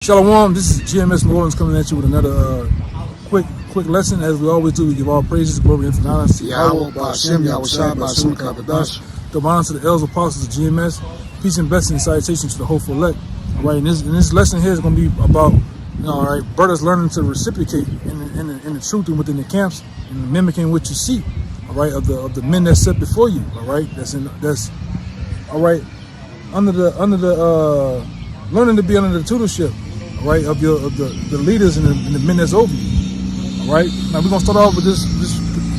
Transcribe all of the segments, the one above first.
Shalom, this is GMS New Orleans coming at you with another quick lesson. As we always do, we give all praises, glory, and honor to Yahweh, Ba'ashem, Yahushua, Ba'ashem, Kabadash. Give honor to the elders, apostles of GMS. Peace and blessing and salutation to the hopeful elect. All right, and this lesson here is going to be about, all right, brothers learning to reciprocate in the truth and within the camps and mimicking what you see, all right, of the men that's set before you, all right, that's all right, under the learning to be under the tutorship, all right, of the leaders and the men that's over you. All right. Now we're gonna start off with this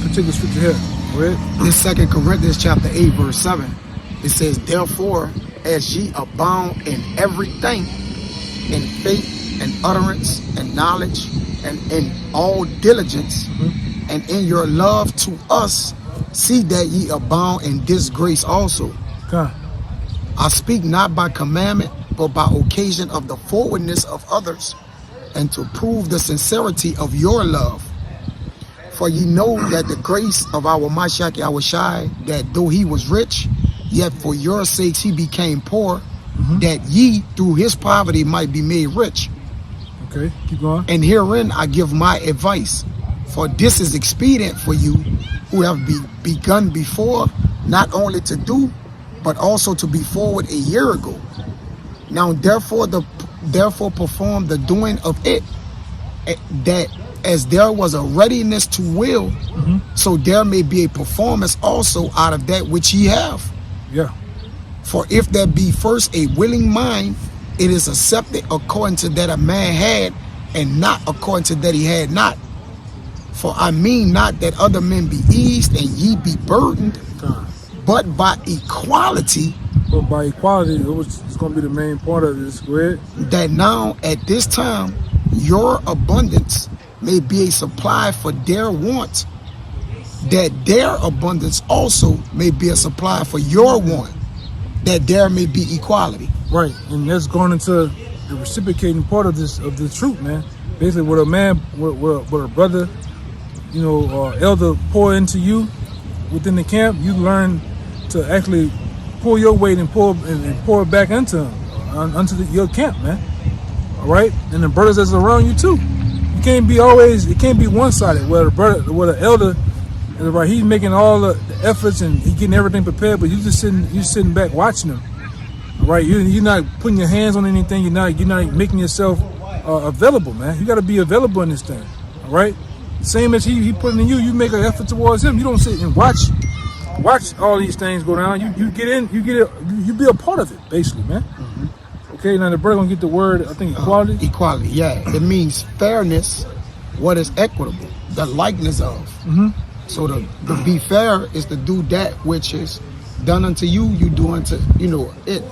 particular scripture here. All right. In 2 Corinthians chapter 8, verse 7, it says, "Therefore, as ye abound in everything, in faith and utterance and knowledge, and in all diligence, and in your love to us, see that ye abound in this grace also. Okay. I speak not by commandment, but by occasion of the forwardness of others, and to prove the sincerity of your love. For ye know that the grace of our Mashiach Yahushua, that though he was rich, yet for your sakes he became poor, that ye through his poverty might be made rich. Okay, keep going. And herein I give my advice, for this is expedient for you who have begun before, not only to do, but also to be forward a year ago. Now therefore perform the doing of it, that as there was a readiness to will, so there may be a performance also out of that which ye have. Yeah. For if there be first a willing mind, it is accepted according to that a man had, and not according to that he had not. For I mean not that other men be eased and ye be burdened, but by equality. But by equality, it's going to be the main part of this. Go ahead. That now at this time your abundance may be a supply for their want, that their abundance also may be a supply for your want, that there may be equality. Right, and that's going into the reciprocating part of the truth, man. Basically, what a man, what a brother, you know, elder pour into you within the camp, you learn to actually pull your weight and pour it back into him, onto your camp, man. All right, and the brothers that's around you too. You can't be it can't be one-sided. Where the elder, right, he's making all the efforts and he's getting everything prepared, but you sitting back watching him. All right, you're not putting your hands on anything. You're not making yourself available, man. You got to be available in this thing. All right, same as he putting in you. You make an effort towards him. You don't sit and watch all these things go down. You get in, you be a part of it, basically, man. Okay, now the brother gonna get the word, I think, equality. Equality, yeah. It means fairness, what is equitable, the likeness of. So to be fair is to do that which is done unto you, you do unto, it.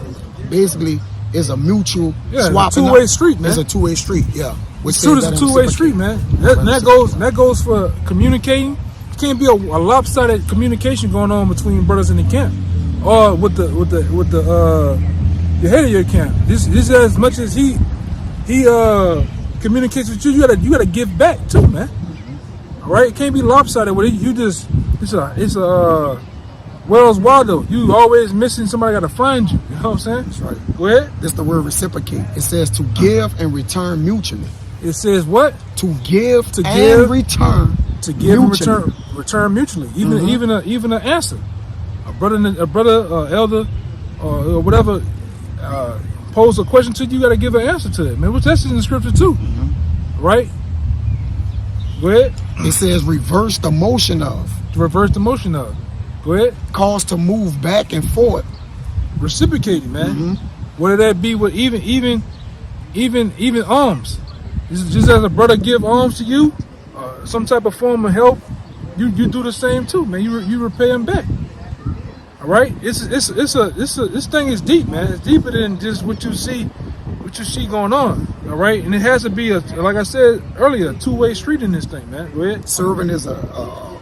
Basically, is a mutual swapping. Two-way street, man. It's a two-way street, yeah. It's a two-way street, man. That goes for communicating. Can't be a lopsided communication going on between brothers in the camp, or with the head of your camp. This as much as he communicates with you, you gotta give back too, man. All right, it can't be lopsided. Where it's a Wells Waldo. You always missing. Somebody gotta find you. You know what I'm saying? That's right. Go ahead. That's the word reciprocate. It says to give and return mutually. It says what? To give and return. To give mutually. And return mutually, even an answer. A brother, elder, or whatever, pose a question to you, you got to give an answer to it, man. Which that's in the scripture too, right? Go ahead. It says reverse the motion of. To reverse the motion of. Go ahead. Cause to move back and forth. Reciprocating, man. Whether that be with even alms. Just as a brother give alms to you, some type of form of help, you do the same too, man. You repay them back. All right, this thing is deep, man. It's deeper than just what you see going on. All right, and it has to be like I said earlier, a two-way street in this thing, man. Go ahead. Serving is a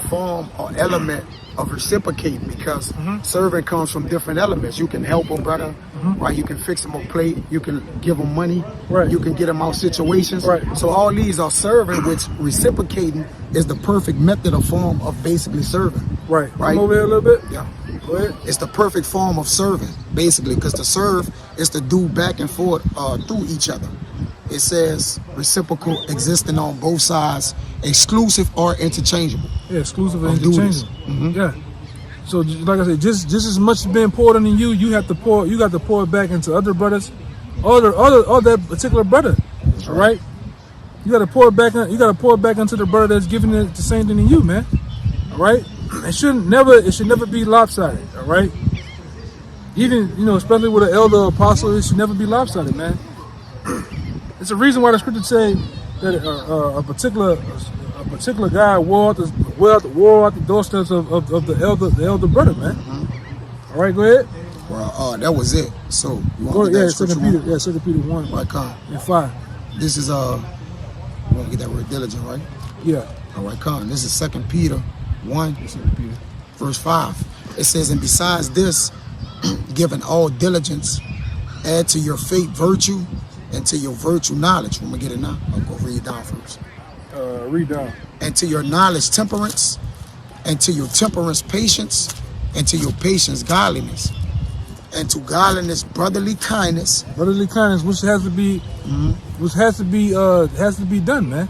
form or element of reciprocating, because serving comes from different elements. You can help a brother, right? You can fix him a plate. You can give him money. Right. You can get him out situations. Right. So all these are serving, which reciprocating is the perfect method or form of basically serving. Right. Right. Come over here a little bit. Yeah. Go ahead. It's the perfect form of serving, basically, because to serve is to do back and forth through each other. it says reciprocal, existing on both sides, exclusive or interchangeable. Yeah, exclusive and Of duties. interchangeable. Yeah. So like I said, just as much as being poured into you, you got to pour it back into other brothers, or that particular brother. All right. You got to pour it back. You got to pour it back into the brother that's giving it the same thing to you, man. All right. It should never be lopsided. All right. Even especially with an elder or apostle, it should never be lopsided, man. It's a reason why the scriptures say that a particular guy wore out the doorsteps of the elder brother, man. All right, go ahead. Well, that was it. So you want Go to get ahead, that scripture one? 2 Peter 1 Right, come. and 5. This is you want to get that word diligent, right? Yeah. All right, come. This is 2 Peter 1, 2 Peter. verse 5. It says, and besides this, giving all diligence, add to your faith virtue, and to your virtue knowledge. When we get it now, I'll go read down first. Read down. And to your knowledge temperance, and to your temperance patience, and to your patience godliness, and to godliness brotherly kindness. Brotherly kindness, which has to be done, man.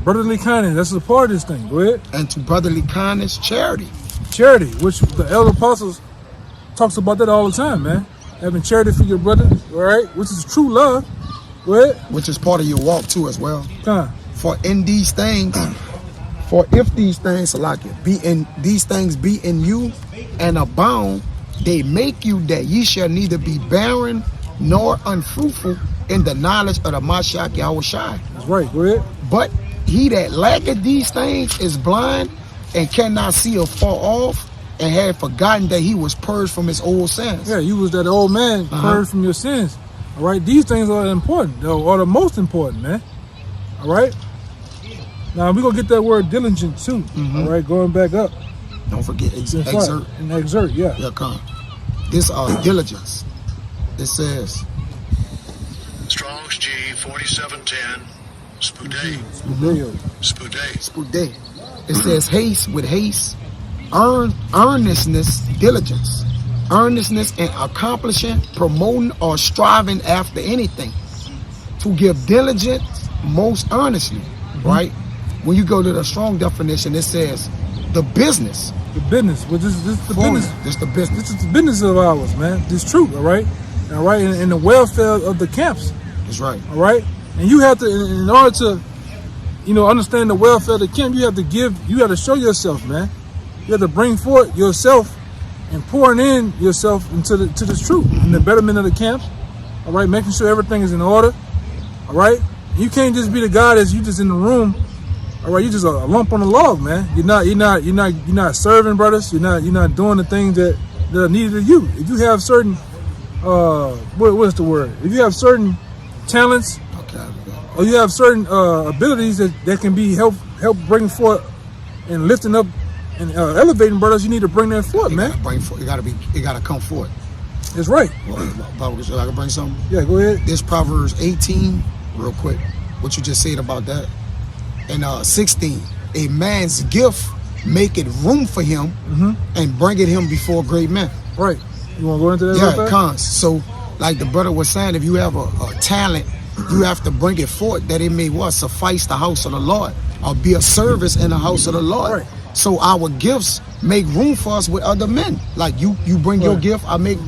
Brotherly kindness, that's a part of this thing. Go ahead. And to brotherly kindness charity. Charity, which the elder apostles talks about that all the time, man. Having charity for your brother, all right, which is true love. Go ahead. Which is part of your walk too, as well. Come. For if these things, be in you and abound, they make you that ye shall neither be barren nor unfruitful in the knowledge of the Mashiach Yahushai. That's right. Go ahead. But he that lacketh these things is blind and cannot see afar off, and had forgotten that he was purged from his old sins. Yeah, you was that old man purged from your sins. All right, these things are important, or the most important, man. All right. Now we're gonna get that word diligent too. All right, going back up. Don't forget exert. And exert, yeah. Yeah, come. This diligence. It says Strong's G 4710 Spoudet. It says haste with haste, earnestness, diligence, earnestness in accomplishing, promoting, or striving after anything. To give diligence most earnestly, right? When you go to the strong definition, it says the business. The business, well, this is the business. This the business. This is the business of ours, man. This is true, all right? All right, and the welfare of the camps. That's right. All right? And you have to, in order to, understand the welfare of the camp, you have to show yourself, man. You have to bring forth yourself and pouring in yourself to this truth and the betterment of the camps. All right, making sure everything is in order. All right? You can't just be the guy that's you just in the room. All right, you just a lump on the log, man. You're not serving brothers. You're not doing the things that are needed of you. If you have certain what's the word? If you have certain talents, or you have certain abilities that can be help bring forth and lifting up and elevating brothers, you need to bring that forth, man. It gotta come forth. That's right. Well, so I can bring something. Yeah, go ahead. This Proverbs 18, real quick. What you just said about that. And 16, a man's gift make it room for him and bring it him before great men. Right. You want to go into that? Yeah, it comes. So, like the brother was saying, if you have a talent, you have to bring it forth that it may suffice the house of the Lord or be a service in the house of the Lord. Right. So our gifts make room for us with other men. Like you bring your gift, I bring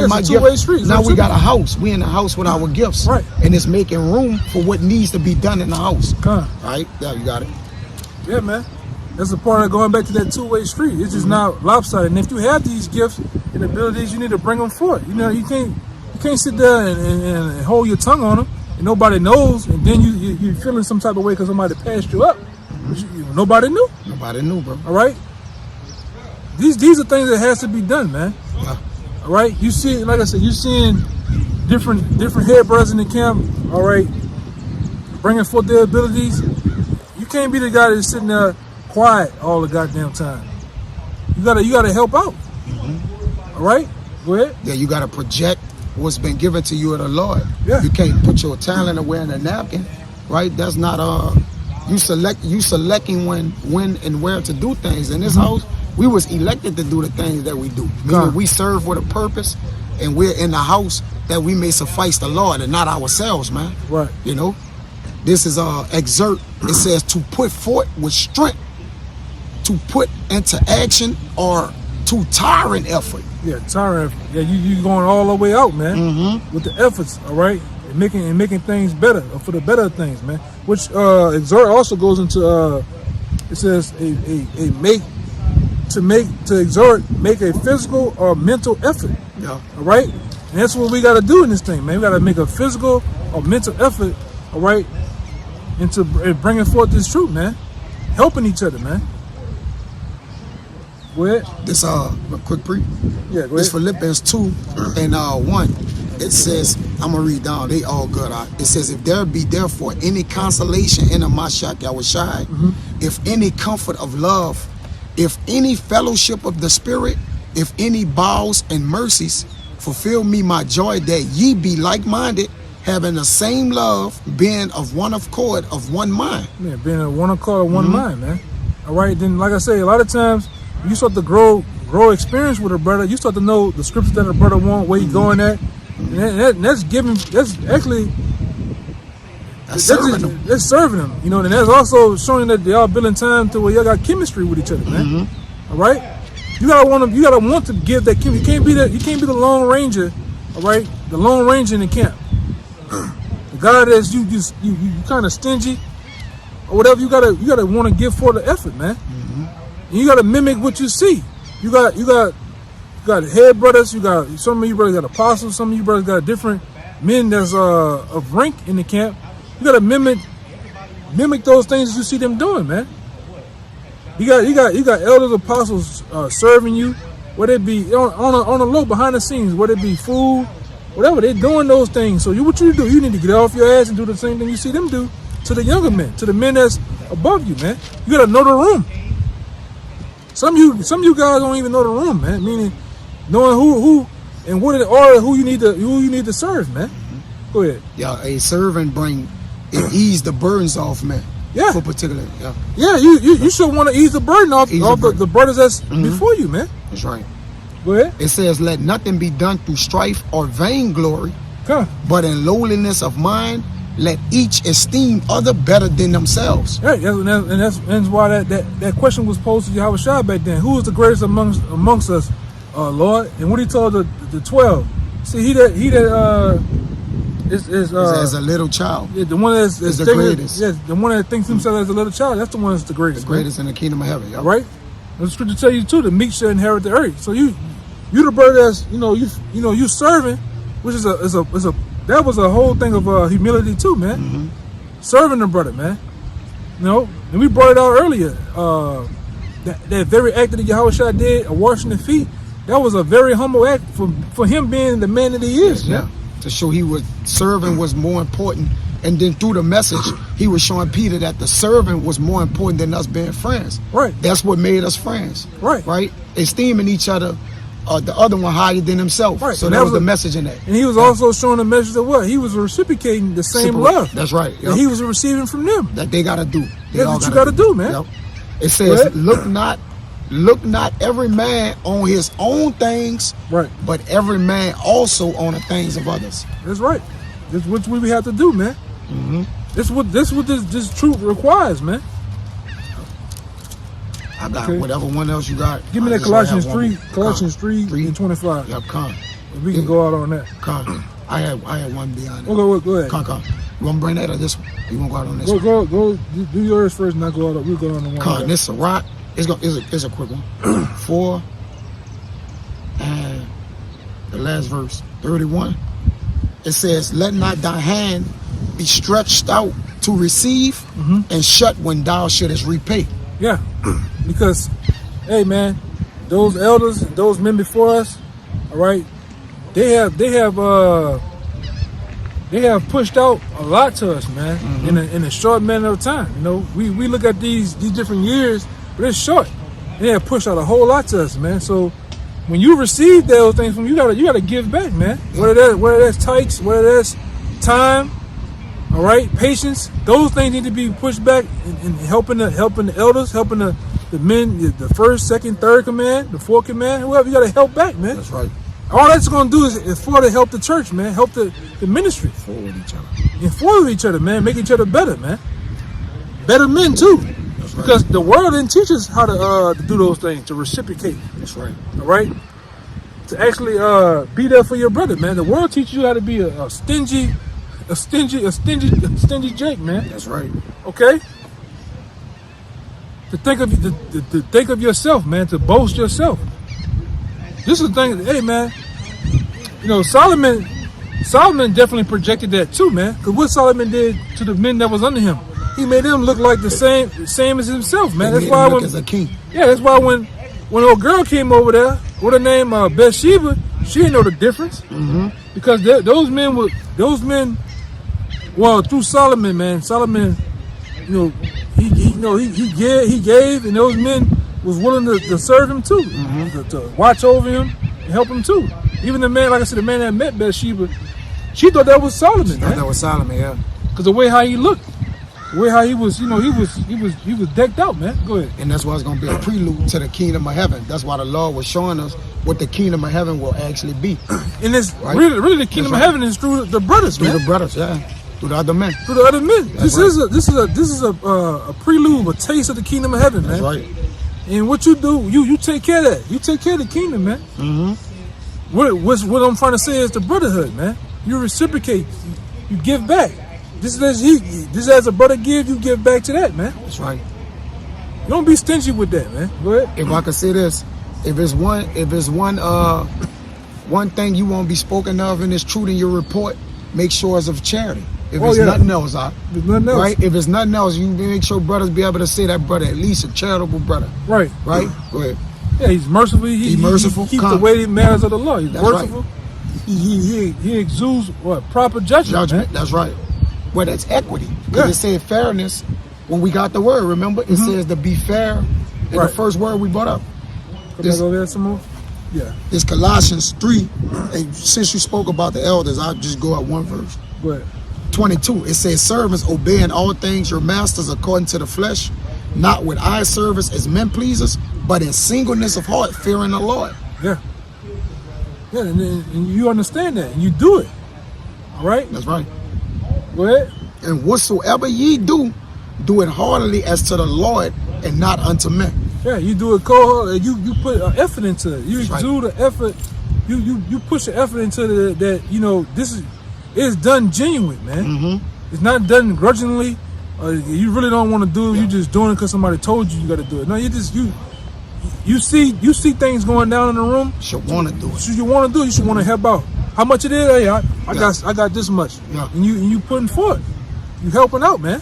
my gift. Street. Now we got a house. We in the house with our gifts. Right. And it's making room for what needs to be done in the house. Come. Right? Yeah, you got it. Yeah, man. That's the part of going back to that two-way street. It's just not lopsided. And if you have these gifts and abilities, you need to bring them forth. You can't sit there and hold your tongue on them and nobody knows, and then you're feeling some type of way because somebody passed you up. Nobody knew. Nobody knew, bro. All right. These are things that has to be done, man. Yeah. All right. You see, like I said, you're seeing different head brothers in the camp. All right, bringing forth their abilities. You can't be the guy that's sitting there quiet all the goddamn time. You gotta help out. All right. Go ahead. Yeah, you gotta project what's been given to you of the Lord. Yeah. You can't put your talent away in a napkin, right? That's not you selecting when and where to do things. In this house, we was elected to do the things that we do. Meaning we serve with a purpose and we're in the house that we may suffice the Lord and not ourselves, man. Right. You know, this is exert. It says to put forth with strength, to put into action, or to tyrant effort. Yeah, tyrant. Yeah, you going all the way out, man. With the efforts, all right, and making things better, or for the better things, man. Which exert also goes into it says to exert, make a physical or mental effort. Yeah. All right, and that's what we got to do in this thing, man. We got to make a physical or mental effort, all right, into bringing forth this truth, man. Helping each other, man. Go ahead. This a quick pre. Yeah, go This ahead. Philippians 2 and 1. It says, I'm gonna read down. They all good. It says, if there be therefore any consolation in a Mashak Yahushai, if any comfort of love, if any fellowship of the Spirit, if any bowels and mercies, fulfill me my joy, that ye be like-minded, having the same love, being of one accord, of one mind. Yeah, being a one accord, one mind, man. All right, then, like I say, a lot of times you start to grow experience with a brother. You start to know the scriptures that a brother want, where he going at, and that's actually Serving them. That's serving them, you know. And that's also showing that y'all building time to where y'all got chemistry with each other, man. All right, you gotta want to give that chemistry. You can't be the Lone Ranger, all right, the Lone Ranger in the camp. The guy that's you kind of stingy or whatever. You gotta want to give for the effort, man. And you gotta mimic what you see. You got head brothers. You got some of you brothers got apostles. Some of you brothers got different men that's of rank in the camp. You gotta mimic those things you see them doing, man. You got elders, apostles serving you, whether it be on a low behind the scenes, whether it be food, whatever, they're doing those things. So what you do, you need to get off your ass and do the same thing you see them do to the younger men, to the men that's above you, man. You gotta know the room. Some of you guys don't even know the room, man. Meaning knowing who and what in order who you need to serve, man. Go ahead. Yeah, a servant ease the burdens off, man. Yeah. For particular. Yeah. Yeah, you should want to ease the burden off the brothers that's before you, man. That's right. Go ahead. It says, let nothing be done through strife or vainglory, Come. but in lowliness of mind, let each esteem other better than themselves. Right, that's why that question was posed to Yahweh Shai back then. Who is the greatest amongst us, Lord? And what he told the 12. See, he that is as a little child. Yeah, the one that's is the greatest. Yeah, the one that thinks himself as a little child. That's the one that's the greatest. The greatest in the kingdom of heaven. Yep. Right. The scripture tell you too, the meek shall inherit the earth. So you the brother that's you serving, which is that was a whole thing of humility too, man. Serving the brother, man. You know, and we brought it out earlier. That very act that Yahweh Shai did, washing the feet, that was a very humble act for him being the man that he is. Yeah. To show he was serving was more important. And then through the message, he was showing Peter that the servant was more important than us being friends. Right. That's what made us friends. Right. Right. Esteeming each other, the other one higher than himself. Right. So that was the message in that. And he was also showing the message of what? He was reciprocating the same love. That's right. That he was receiving from them. That they got to do. That's what you got to do, man. Yep. It says, look not every man on his own things, right, but every man also on the things of others. That's right. That's what we have to do, man. This what this truth requires, man. I got whatever one else you got. Give me that Colossians 3 and 25. Yep, come. We can go out on that. Come. I had one beyond that. Go ahead. Come. You want to bring that or this one? You want to go out on this one? Go. Do yours first, and I go out. We'll go on the one. Come. This is a rock. It's a quick one. 4 and the last verse, 31. It says, let not thy hand be stretched out to receive and shut when thou shouldest repay. Yeah, because, hey man, those elders, those men before us, all right, they have pushed out a lot to us, man, in a short manner of time. You know, we look at these different years, but it's short. They have pushed out a whole lot to us, man. So when you receive those things from you gotta give back, man. Whether that's tithes, whether that's time, all right, patience, those things need to be pushed back and helping the elders, helping the men, the first, second, third command, the fourth command, whoever, you gotta help back, man. That's right. All that's going to do is for to help the church, man. Help the ministry. Forward each other. And forward each other, man. Make each other better, man. Better men, too. That's right. Because the world didn't teach us how to do those things, to reciprocate. That's right. All right? To actually be there for your brother, man. The world teaches you how to be a stingy Jake, man. That's right. Okay? To think of yourself, man. To boast yourself. This is the thing. Hey, man. You know, Solomon definitely projected that too, man. Because what Solomon did to the men that was under him, he made them look like the same as himself, man. That's why as a king. Yeah, that's why when old girl came over there, what her name, Bathsheba, she didn't know the difference. Mm-hmm. Because those men, well, through Solomon, man. Solomon, you know, he gave, and those men was willing to serve him too, to watch over him and help him too. Even the man, like I said, the man that met Bathsheba, she thought that was Solomon, man. That was Solomon, yeah. Because the way how he looked, the way how he was, you know, he was decked out, man. Go ahead. And that's why it's going to be a prelude to the kingdom of heaven. That's why the Lord was showing us what the kingdom of heaven will actually be. And it's right? really the kingdom of heaven is through the brothers, through man. the brothers, yeah. Through the other men. Through the other men. That's This is a prelude, a taste of the kingdom of heaven, man. That's right. And what you do, you take care of that. You take care of the kingdom, man. Mm-hmm. What I'm trying to say is the brotherhood, man. You reciprocate. You give back. This is as a brother give, you give back to that, man. That's right. You don't be stingy with that, man. Go ahead. If I could say this, if it's one thing you won't be spoken of and it's true in your report, make sure it's of charity. If it's nothing else, right? If it's nothing else, you make sure brothers be able to say that brother at least a charitable brother. Right. Right? Go ahead. Yeah, he's merciful. He's merciful. He keeps the weighty matters of the law. He's merciful. Right. He exudes what? Proper judgment. Man. That's right. Well, that's equity. Because it said fairness when we got the word, remember? It says to be fair in the first word we brought up. Can I go there some more? Yeah. It's Colossians 3. And since you spoke about the elders, I'll just go at one verse. Go ahead. 22. It says, servants, obey in all things your masters according to the flesh, not with eye service as men pleasers, but in singleness of heart, fearing the Lord. Yeah. Yeah, and you understand that, and you do it. All right? That's right. Go ahead. And whatsoever ye do, do it heartily as to the Lord and not unto men. Yeah, you do it cold. You put effort into it. You exude the effort. You push the effort into that. You know, it's done genuine, man. Mm-hmm. It's not done grudgingly. You really don't want to do it. You just doing it because somebody told you got to do it. No, you see things going down in the room. You should want to do it. So you want to do it. You should want to help out. How much it is? Hey, I got this much. Yeah. And you putting forth. You helping out, man.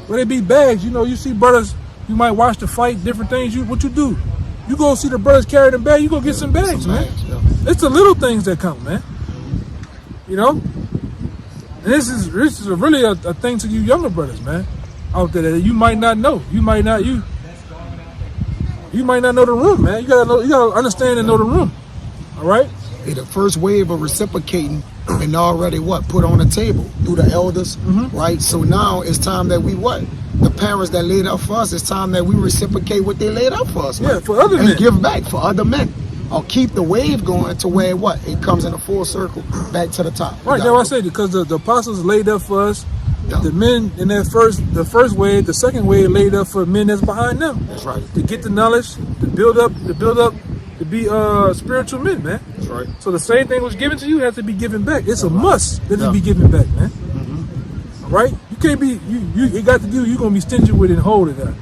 Where they be bags, you know, you see brothers, you might watch the fight, different things. What you do? You go see the brothers carry them bags, you go get some bags, man. It's the little things that count, man. You know? And this is really a thing to you younger brothers, man, out there that you might not know. You might not know the room, man. You gotta understand and know the room. All right? Hey, the first wave of reciprocating been already put on the table through the elders, right? So now it's time that we the parents that laid out for us, it's time that we reciprocate what they laid out for us, man. Yeah, for other men. And give back for other men. Or keep the wave going to where it comes in a full circle back to the top. Right, that's what I say, because the apostles laid up for us. Yeah. The men in the first wave, the second wave laid up for men that's behind them. That's right. To get the knowledge, to build up, to be spiritual men, man. That's right. So the same thing was given to you has to be given back. It's a must that it be given back, man. All right? You can't be you got to do. You're gonna be stingy with it and hold it up.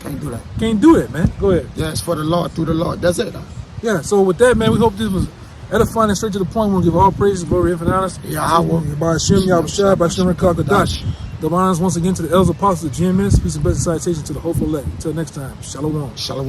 Can't do that. Can't do it, man. Go ahead. Yeah, it's for the Lord, through the Lord. That's it. Yeah. So with that, man, we hope this was edifying and straight to the point. We'll give all praises, glory, infinite honors. Yeah, I will. By Hashem, Yahushua, by Hashem, Kadash. The honors once again to the elders apostles of GM Ministries. Peace and blessed citation to the hopeful elect. Until next time, Shalom. Shalom.